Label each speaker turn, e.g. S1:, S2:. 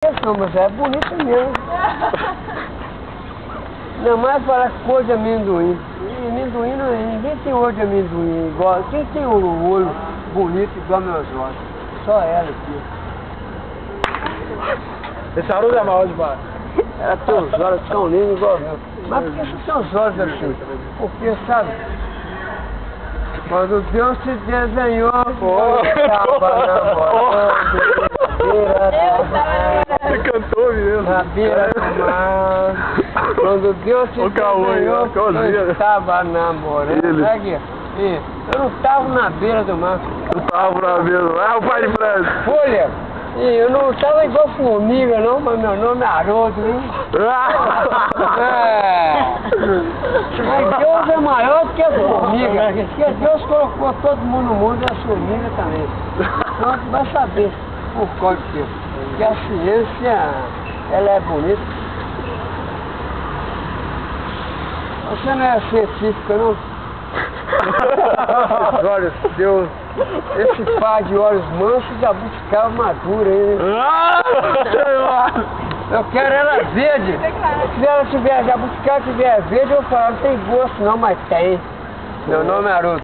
S1: Não, mas é bonito mesmo. Não mais para cor de amendoim. E amendoim, ninguém tem olho de amendoim igual. Quem tem o olho bonito igual meus olhos? Só ela aqui.
S2: Esse Haroldo é maior demais.
S1: Ela tem os olhos tão lindos igual eu. Mas por que você tem os olhos assim? Porque, sabe, quando Deus te desenhou, eu estava namorando.
S2: Você cantou mesmo.
S1: Na beira do mar. Quando Deus te desenhou, eu estava namorando. Aqui. Eu não estava na beira do mar.
S2: Eu estava na beira do mar. É o pai de Fred.
S1: Folha. Eu não estava igual formiga não, mas meu nome é Haroldo, hein? Mas Deus é maior do que a formiga. Porque Deus colocou todo mundo no mundo e a formiga também. Então tu vai saber por qual que é. Porque a ciência, ela é bonita. Você não é científica, não? Esses olhos, Deus, esse par de olhos mansos já buscava madura, hein? Eu quero ela verde. Se ela tiver, já buscar tiver verde, eu falo, não tem gosto não, mas tem. Meu nome é Haroldo.